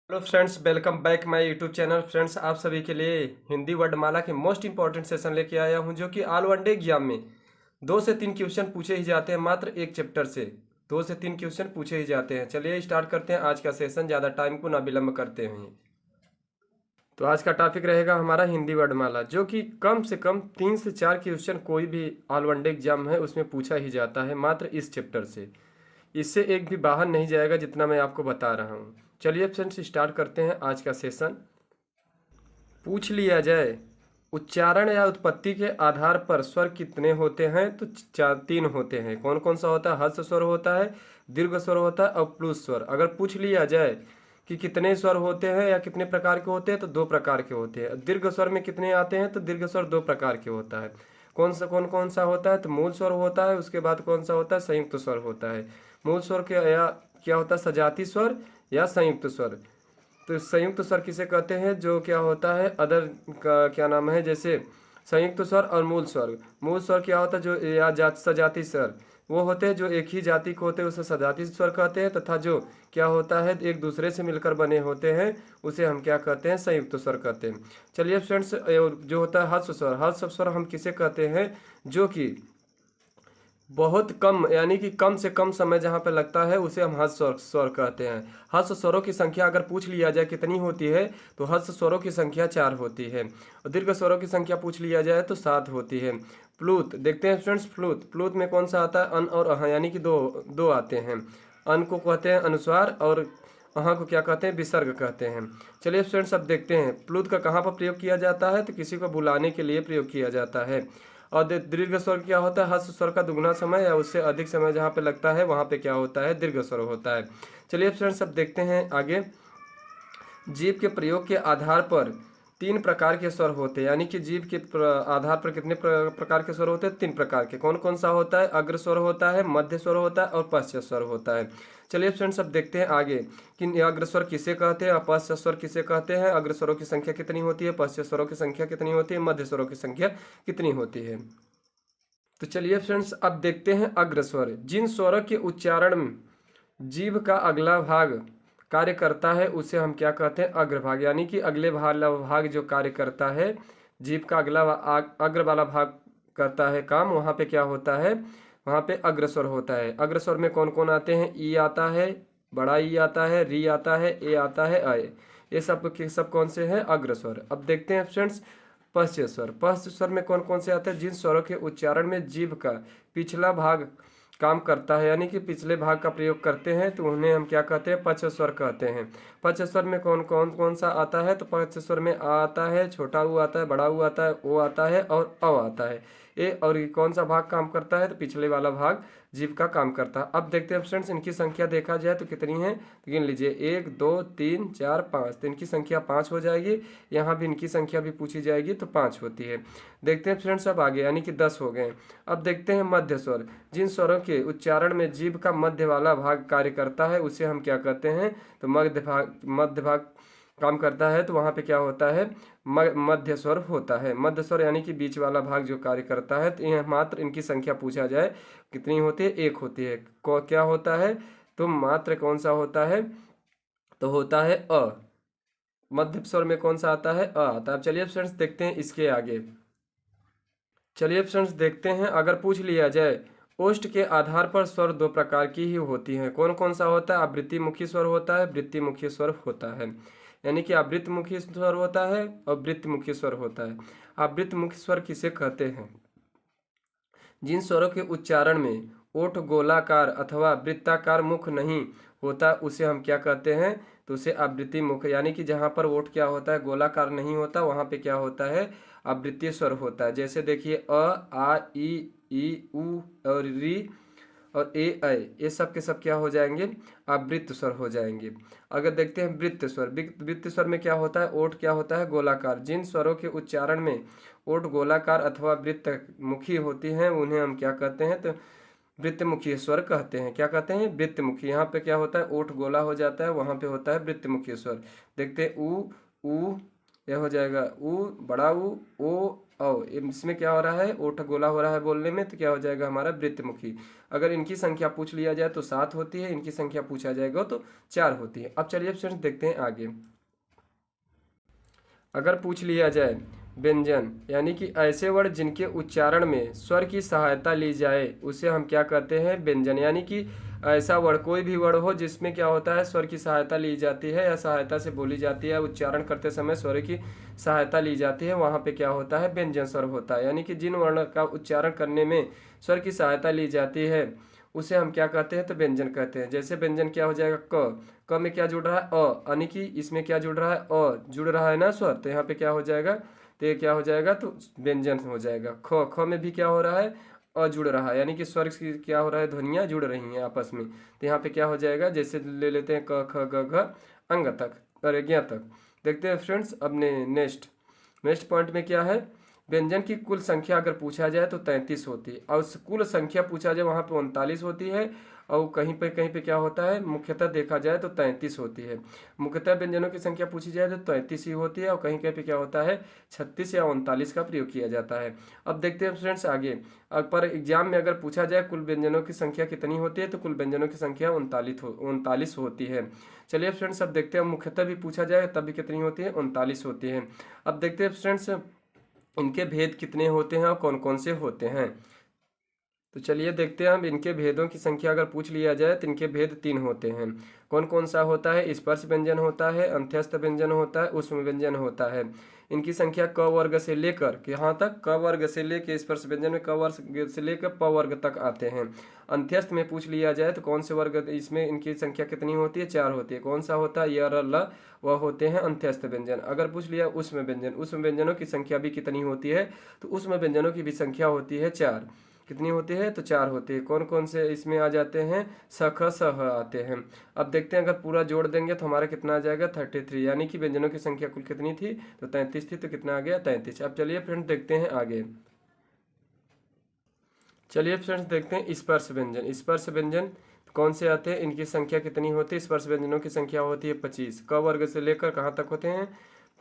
Hello friends, welcome back my YouTube channel. Friends, आप सभी के लिए हिंदी वर्णमाला के मोस्ट इंपॉर्टेंट सेशन लेके आया हूं, जो कि ऑल वन डे एग्जाम में 2 से 3 क्वेश्चन पूछे ही जाते हैं। मात्र एक चैप्टर से 2 से 3 क्वेश्चन पूछे ही जाते हैं। चलिए स्टार्ट करते हैं आज का सेशन, ज़्यादा टाइम को ना विलम्ब करते हुए। तो आज का टॉपिक रहेगा हमारा हिंदी वर्णमाला, जो कि कम से कम 3 से 4 क्वेश्चन कोई भी ऑल वन डे एग्जाम है उसमें पूछा ही जाता है, मात्र इस चैप्टर से। इससे एक भी बाहर नहीं जाएगा, जितना मैं आपको बता रहा हूँ। चलिए फ्रेंड्स, स्टार्ट करते हैं आज का सेशन। पूछ लिया जाए, उच्चारण या उत्पत्ति के आधार पर स्वर कितने होते हैं? तो 3 होते हैं। कौन कौन सा होता है? हर्ष स्वर होता है, दीर्घ स्वर होता है और प्लुत स्वर। अगर पूछ लिया जाए कि कितने स्वर होते हैं या कितने प्रकार के होते हैं, तो 2 प्रकार के होते हैं। दीर्घ स्वर में कितने आते हैं? तो दीर्घ स्वर 2 प्रकार के होता है। कौन सा होता है? तो मूल स्वर होता है। उसके बाद कौन सा होता है? संयुक्त स्वर होता है। मूल स्वर क्या होता है? सजाती स्वर या संयुक्त स्वर। तो संयुक्त स्वर किसे कहते हैं? जो क्या होता है, अदर का क्या नाम है, जैसे संयुक्त स्वर और मूल स्वर। मूल स्वर क्या होता है? जो या सजाती स्वर वो होते हैं जो एक ही जाति को होते हैं, उसे सजाती स्वर कहते हैं। तथा जो क्या होता है, एक दूसरे से मिलकर बने होते हैं, उसे हम क्या कहते हैं? संयुक्त स्वर कहते हैं। चलिए फ्रेंड्स, जो होता है हर्ष स्वर हम किसे कहते हैं? जो कि बहुत कम, यानी कि कम से कम समय जहाँ पे लगता है, उसे हम हर्ष स्वर कहते हैं। हर्ष स्वरों की संख्या अगर पूछ लिया जाए कितनी होती है, तो हर्ष स्वरों की संख्या 4 होती है। और दीर्घ स्वरों की संख्या पूछ लिया जाए तो 7 होती है। प्लूत देखते हैं फ्रेंड्स। प्लूत में कौन सा आता है? अन और अह, यानी कि दो आते हैं। अन को कहते हैं अनुस्वार और अहाँ को क्या कहते हैं? विसर्ग कहते हैं। चलिए फ्रेंड्स, अब देखते हैं प्लूत का कहाँ पर प्रयोग किया जाता है। तो किसी को बुलाने के लिए प्रयोग किया जाता है। और दीर्घ स्वर क्या होता है? हर्ष स्वर का दुगना समय या उससे अधिक समय जहाँ पे लगता है, वहाँ पे क्या होता है? दीर्घ स्वर होता है। चलिए फ्रेंड्स, अब देखते हैं आगे। जीभ के प्रयोग के आधार पर 3 प्रकार के स्वर होते हैं। यानी कि जीभ के आधार पर कितने प्रकार के स्वर होते हैं? 3 प्रकार के। कौन कौन सा होता है? अग्र स्वर होता है, मध्य स्वर होता है और पश्च स्वर होता है। चलिए फ्रेंड्स, अब देखते हैं आगे कि अग्र स्वर किसे कहते हैं और पश्च स्वर किसे कहते हैं। अग्र स्वरों की संख्या कितनी होती है, पश्च स्वरों की संख्या कितनी होती है, मध्य स्वरों की संख्या कितनी होती है। तो चलिए फ्रेंड्स, अब देखते हैं अग्र स्वर। जिन स्वरों के उच्चारण में जीभ का अगला भाग कार्य करता है, उसे हम क्या कहते हैं? अग्रभाग। यानी कि अगले भाग जो कार्य करता है, जीभ का अग्र वाला भाग करता है काम, वहाँ पे क्या होता है? वहाँ पे अग्रस्वर होता है। अग्रस्वर में कौन कौन आते हैं? ई आता है, बड़ा ई आता है, री आता है, ए आता है, अय। ये सब के सब कौन से हैं? अग्रस्वर। अब देखते हैं फ्रेंड्स पश्च स्वर। पश्च स्वर में कौन कौन से आते हैं? जिन स्वरों के उच्चारण में जीभ का पिछला भाग काम करता है, यानी कि पिछले भाग का प्रयोग करते हैं, तो उन्हें हम क्या कहते हैं? पश्च स्वर कहते हैं। पश्च स्वर में कौन सा आता है? तो पश्च स्वर में आ आता है, छोटा ऊ आता है, बड़ा ऊ आता है, ओ आता है और अ आता है। ए और ये कौन सा भाग काम करता है? तो पिछले वाला भाग जीभ का काम करता है। अब देखते हैं फ्रेंड्स, इनकी संख्या देखा जाए तो कितनी है, तो गिन लीजिए। 1 2 3 4 5। तो इनकी संख्या 5 हो जाएगी। यहाँ भी इनकी संख्या भी पूछी जाएगी तो 5 होती है। देखते हैं फ्रेंड्स अब आगे, यानी कि 10 हो गए। अब देखते हैं मध्य स्वर। जिन स्वरों के उच्चारण में जीभ का मध्य वाला भाग कार्य करता है, उसे हम क्या कहते हैं? तो मध्य भाग काम करता है, तो वहाँ पे क्या होता है? मध्य स्वर होता है। मध्य स्वर यानी कि बीच वाला भाग जो कार्य करता है। तो यह मात्र इनकी संख्या पूछा जाए कितनी होती है? 1 होती है। क्या होता है? तो मात्र कौन सा होता है? तो होता है अ। मध्य स्वर में कौन सा आता है? अ आता है। चलिए फ्रेंड्स, देखते हैं इसके आगे। चलिए फ्रेंड्स, देखते हैं अगर पूछ लिया जाए ओष्ठ के आधार पर स्वर 2 प्रकार की ही होती हैं। कौन कौन सा होता है? आवृत्ति मुखी स्वर होता है, वृत्ति मुखी स्वर होता है। यानी कि आवृत्त मुखी स्वर होता है और वृत्ति मुखी स्वर होता है। आवृत्त मुखी स्वर किसे कहते हैं? जिन स्वरों के उच्चारण में ओठ गोलाकार अथवा वृत्ताकार मुख नहीं होता, उसे हम क्या कहते हैं? तो उसे आवृत्ति मुख। यानी कि जहाँ पर ओठ क्या होता है? गोलाकार नहीं होता, वहाँ पे क्या होता है? आवृत्तीय स्वर होता है। जैसे देखिए अ, आ, ई, उ और री और ए, ऐ, ये सब के सब क्या हो जाएंगे? आवृत्त स्वर हो जाएंगे। अगर देखते हैं वृत्त स्वर। वृत्त स्वर में क्या होता है? ओठ क्या होता है? गोलाकार। जिन स्वरों के उच्चारण में ओठ गोलाकार अथवा वृत्त मुखी होती हैं, उन्हें हम क्या कहते हैं? तो वृत्तमुखी स्वर कहते हैं। क्या कहते हैं? वृत्तमुखी। यहाँ पे क्या होता है? ओठ गोला हो जाता है, वहाँ पे होता है वृत्तमुखी स्वर। देखते हैं उ, यह हो जाएगा ऊ, बड़ा ऊ, ओ औ। इसमें क्या हो रहा है, ओठ गोला हो रहा है बोलने में, तो क्या हो जाएगा हमारा वृत्तमुखी। अगर इनकी संख्या पूछ लिया जाए तो 7 होती है, इनकी संख्या पूछा जाएगा तो 4 होती है। अब चलिए फ्रेंड्स देखते हैं आगे। अगर पूछ लिया जाए व्यंजन यानी कि ऐसे वर्ड जिनके उच्चारण में स्वर की सहायता ली जाए, उसे हम क्या कहते हैं, व्यंजन। यानी कि ऐसा वर्ड, कोई भी वर्ड हो जिसमें क्या होता है, स्वर की सहायता ली जाती है या सहायता से बोली जाती है, उच्चारण करते समय स्वर की सहायता ली जाती है, वहाँ पे क्या होता है, व्यंजन स्वर होता है। यानी कि जिन वर्ण का उच्चारण करने में स्वर की सहायता ली जाती है उसे हम क्या कहते हैं, तो व्यंजन कहते हैं। जैसे व्यंजन क्या हो जाएगा, क में क्या जुड़ रहा है, अ, यानी कि इसमें क्या जुड़ रहा है, अ जुड़ रहा है ना स्वर, तो यहाँ पे क्या हो जाएगा, तो ये क्या हो जाएगा, तो व्यंजन हो जाएगा। ख में भी क्या हो रहा है, अ जुड़ रहा है, यानी कि स्वर की क्या हो रहा है, ध्वनियाँ जुड़ रही हैं आपस में, तो यहाँ पे क्या हो जाएगा, जैसे ले लेते हैं क ख ग घ अंग तक और ज्ञ तक। देखते हैं फ्रेंड्स अपने नेक्स्ट पॉइंट में क्या है, व्यंजन की कुल संख्या अगर पूछा जाए तो 33 होती है, और कुल संख्या पूछा जाए वहाँ पे 39 होती है, और कहीं पे क्या होता है, मुख्यतः देखा जाए तो 33 होती है। मुख्यतः व्यंजनों की संख्या पूछी जाए तो 33 ही होती है, और कहीं कहीं पे क्या होता है, 36 या 39 का प्रयोग किया जाता है। अब देखते हैं फ्रेंड्स आगे। अब पर एग्जाम में अगर पूछा जाए कुल व्यंजनों की संख्या कितनी होती है, तो कुल व्यंजनों की संख्या 39 होती है। चलिए फ्रेंड्स अब देखते हैं, मुख्यतः भी पूछा जाए तब भी कितनी होती है, 39 होती है। अब देखते हैं फ्रेंड्स इनके भेद कितने होते हैं और कौन कौन से होते हैं। तो चलिए देखते हैं हम इनके भेदों की संख्या अगर पूछ लिया जाए तो इनके भेद 3 होते हैं। कौन कौन सा होता है, स्पर्श व्यंजन होता है, अंत्यस्थ व्यंजन होता है, ऊष्म व्यंजन होता है। इनकी संख्या क वर्ग से लेकर के यहाँ तक, क वर्ग से लेकर स्पर्श व्यंजन में क वर्ग से लेकर प वर्ग तक आते हैं। अंत्यस्थ में पूछ लिया जाए तो कौन से वर्ग, इसमें इनकी संख्या कितनी होती है, 4 होती है। कौन सा होता है, य र ल, वह होते हैं अंत्यस्थ व्यंजन। अगर पूछ लिया ऊष्म व्यंजन, ऊष्म व्यंजनों की संख्या भी कितनी होती है, तो ऊष्म व्यंजनों की भी संख्या होती है 4। कितनी होती है, तो 4 होती है। कौन कौन से इसमें आ जाते हैं, स ख स ह आते हैं। अब देखते हैं अगर पूरा जोड़ देंगे तो हमारा कितना आ जाएगा, 33, यानी कि व्यंजनों की संख्या कुल कितनी थी, तो 33 थी, तो कितना आ गया, 33। अब चलिए फ्रेंड्स देखते हैं आगे। चलिए फ्रेंड्स देखते हैं स्पर्श व्यंजन। स्पर्श व्यंजन कौन से आते हैं, इनकी संख्या कितनी होती है, स्पर्श व्यंजनों की संख्या होती है 25। क वर्ग से लेकर कहाँ तक होते हैं,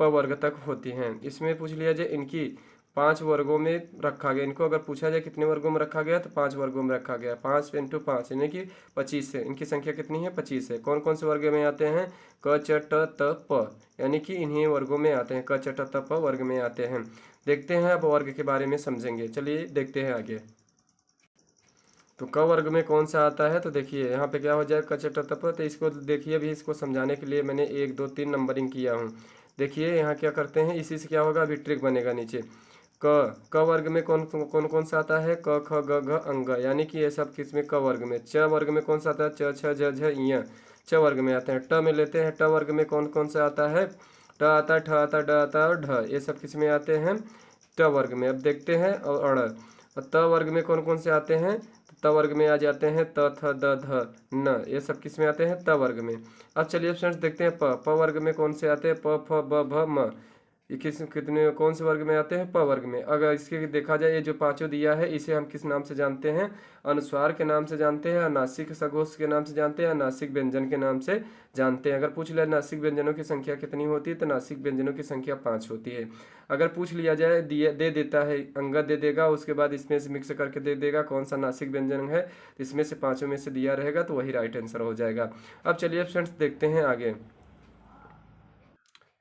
प वर्ग तक होती हैं। इसमें पूछ लिया जाए इनकी 5 वर्गों में रखा गया, इनको अगर पूछा जाए कितने वर्गों में रखा गया, तो 5 वर्गों में रखा गया। 5 × 5 यानी कि 25 है। इनकी संख्या कितनी है, 25 है। कौन कौन से वर्ग में आते हैं, क च ट त प, यानी कि इन्हीं वर्गों में आते हैं, क च ट त प वर्ग में आते हैं। देखते हैं अब वर्ग के बारे में समझेंगे। चलिए देखते हैं आगे। तो क वर्ग में कौन सा आता है, तो देखिए यहाँ पे क्या हो जाए, क च ट त प, तो इसको देखिए अभी इसको समझाने के लिए मैंने 1 2 3 नंबरिंग किया हूँ। देखिए यहाँ क्या करते हैं, इसी से क्या होगा, अभी ट्रिक बनेगा नीचे। क वर्ग में कौन कौन कौन सा आता है, क ख ग घ अंग, यानी कि ये सब किस में, क वर्ग में। च वर्ग में कौन सा आता है, च छ ज झ ञ, च वर्ग में आते हैं। ट में लेते हैं, ट वर्ग में कौन कौन सा आता है, ट आता है, ठ आता है, ड आता है और ढ, ये सब किस में आते हैं, ट वर्ग में। अब देखते हैं और अड़। त वर्ग में कौन कौन से आते हैं, त वर्ग में आ जाते हैं त थ द ध न, ये सब किस में आते हैं, त वर्ग में। अब चलिए फ्रेंड्स देखते हैं प वर्ग में कौन से आते हैं, प फ ब भ म, ये कितने कौन से वर्ग में आते हैं, प वर्ग में। अगर इसके देखा जाए, ये जो पांचों दिया है इसे हम किस नाम से जानते हैं, अनुस्वार के नाम से जानते हैं, नासिक सघोष के नाम से जानते हैं, नासिक व्यंजन के नाम से जानते हैं। अगर पूछ लिया नासिक व्यंजनों की संख्या कितनी होती है, तो नासिक व्यंजनों की संख्या 5 होती है। अगर पूछ लिया जाए, दे देता है, अंगद दे देगा, उसके बाद इसमें से मिक्स करके दे देगा कौन सा नासिक व्यंजन है, तो इसमें से पांचों में से दिया रहेगा तो वही राइट आंसर हो जाएगा। अब चलिए फ्रेंड्स देखते हैं आगे।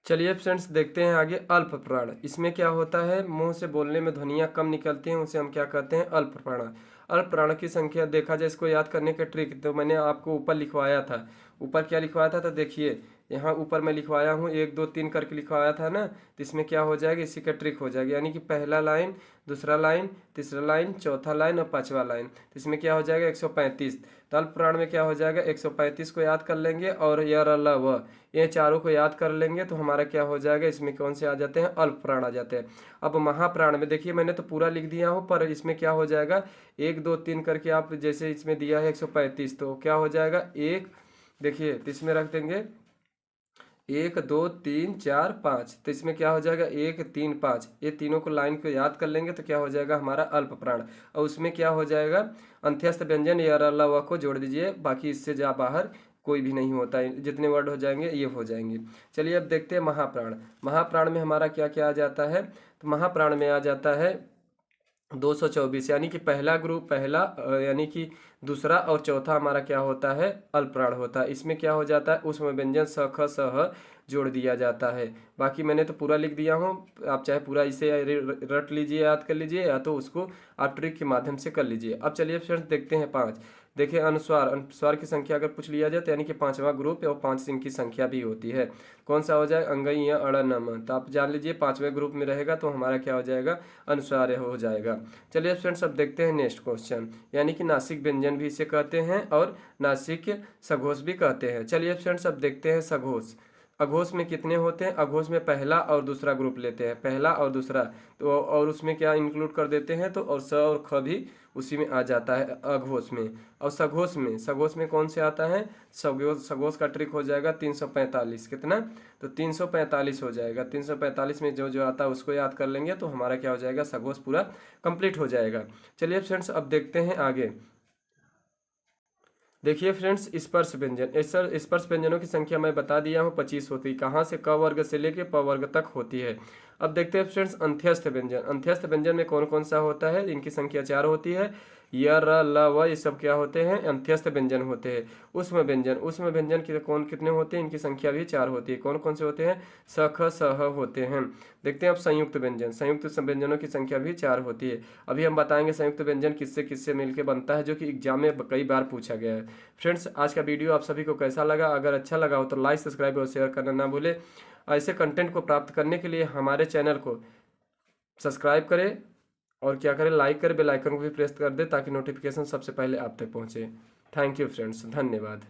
चलिए फ्रेंड्स देखते हैं आगे, अल्प प्राण। इसमें क्या होता है, मुंह से बोलने में ध्वनियाँ कम निकलती हैं, उसे हम क्या कहते हैं, अल्प प्राण। अल्प प्राण की संख्या देखा जाए, इसको याद करने का ट्रिक तो मैंने आपको ऊपर लिखवाया था। ऊपर क्या लिखवाया था, तो देखिए यहाँ ऊपर मैं लिखवाया हूँ 1 2 3 करके लिखवाया था ना, तो इसमें क्या हो जाएगा, इसी का ट्रिक हो जाएगा। यानी कि पहला लाइन, दूसरा लाइन, तीसरा लाइन, चौथा लाइन और पांचवा लाइन, तो इसमें क्या हो जाएगा, 135। तो अल्प प्राण में क्या हो जाएगा, 135 को याद कर लेंगे और य र ल व, ये चारों को याद कर लेंगे तो हमारा क्या हो जाएगा, इसमें कौन से आ जाते हैं, अल्प प्राण आ जाते हैं। अब महाप्राण में देखिए मैंने तो पूरा लिख दिया हूँ, पर इसमें क्या हो जाएगा, 1 2 3 करके आप जैसे इसमें दिया है 135, तो क्या हो जाएगा, एक देखिए तो इसमें रख देंगे 1 2 3 4 5, तो इसमें क्या हो जाएगा 1 3 5, ये तीनों को लाइन को याद कर लेंगे तो क्या हो जाएगा हमारा अल्प प्राण। और उसमें क्या हो जाएगा, अंत्यस्थ व्यंजन या र ल व को जोड़ दीजिए, बाकी इससे जा बाहर कोई भी नहीं होता है, जितने वर्ड हो जाएंगे ये हो जाएंगे। चलिए अब देखते हैं महाप्राण। महाप्राण में हमारा क्या क्या आ जाता है, तो महाप्राण में आ जाता है 224, यानी कि पहला ग्रुप, पहला यानी कि दूसरा और चौथा हमारा क्या होता है, अल्पप्राण होता है। इसमें क्या हो जाता है, उसमें व्यंजन स ख स ह जोड़ दिया जाता है। बाकी मैंने तो पूरा लिख दिया हूँ, आप चाहे पूरा इसे रट लीजिए, याद कर लीजिए, या तो उसको आप ट्रिक के माध्यम से कर लीजिए। अब चलिए फ्रेंड्स देखते हैं 5। देखिए अनुस्वार, अनुस्वार की संख्या अगर पूछ लिया जाए तो यानी कि 5वां ग्रुप और 5 इनकी संख्या भी होती है। कौन सा हो जाए, अंगई या अड़ नम, तो आप जान लीजिए 5वें ग्रुप में रहेगा तो हमारा क्या हो जाएगा, अनुस्वार हो जाएगा। चलिए फ्रेंड्स अब देखते हैं नेक्स्ट क्वेश्चन, यानी कि नासिक व्यंजन भी इसे कहते हैं और नासिक सघोष भी कहते हैं। चलिए फ्रेंड्स अब देखते हैं सघोष। अघोष में कितने होते हैं, अघोष में पहला और दूसरा ग्रुप लेते हैं, पहला और दूसरा, तो और उसमें क्या इंक्लूड कर देते हैं, तो और स और ख भी उसी में आ जाता है अघोष में। और सघोष में, सघोष में कौन से आता है, सघोष का ट्रिक हो जाएगा 345, कितना, तो 345 हो जाएगा। 345 में जो जो आता है उसको याद कर लेंगे तो हमारा क्या हो जाएगा, सघोष पूरा कंप्लीट हो जाएगा। चलिए फ्रेंड्स अब देखते हैं आगे। देखिए फ्रेंड्स स्पर्श व्यंजन, स्पर्श व्यंजनों की संख्या मैं बता दिया हूँ 25 होती है, कहाँ से, क वर्ग से लेके प वर्ग तक होती है। अब देखते हैं फ्रेंड्स अंत्यस्थ व्यंजन। अंत्यस्थ व्यंजन में कौन कौन सा होता है, इनकी संख्या 4 होती है, य र ल व ये सब क्या होते हैं, अंत्यस्थ व्यंजन होते हैं। उष्म व्यंजन, उष्म व्यंजन की कौन कितने होते हैं, इनकी संख्या भी 4 होती है। कौन कौन से होते हैं, स ख स ह होते हैं। देखते हैं अब संयुक्त व्यंजन, संयुक्त व्यंजनों की संख्या भी 4 होती है। अभी हम बताएंगे संयुक्त व्यंजन किससे किससे मिलकर बनता है, जो कि एग्जाम में कई बार पूछा गया है। फ्रेंड्स आज का वीडियो आप सभी को कैसा लगा, अगर अच्छा लगा हो तो लाइक, सब्सक्राइब और शेयर करना ना भूले। ऐसे कंटेंट को प्राप्त करने के लिए हमारे चैनल को सब्सक्राइब करें और क्या करें, लाइक करें, बेल आइकन को भी प्रेस कर दे ताकि नोटिफिकेशन सबसे पहले आप तक पहुंचे। थैंक यू फ्रेंड्स, धन्यवाद।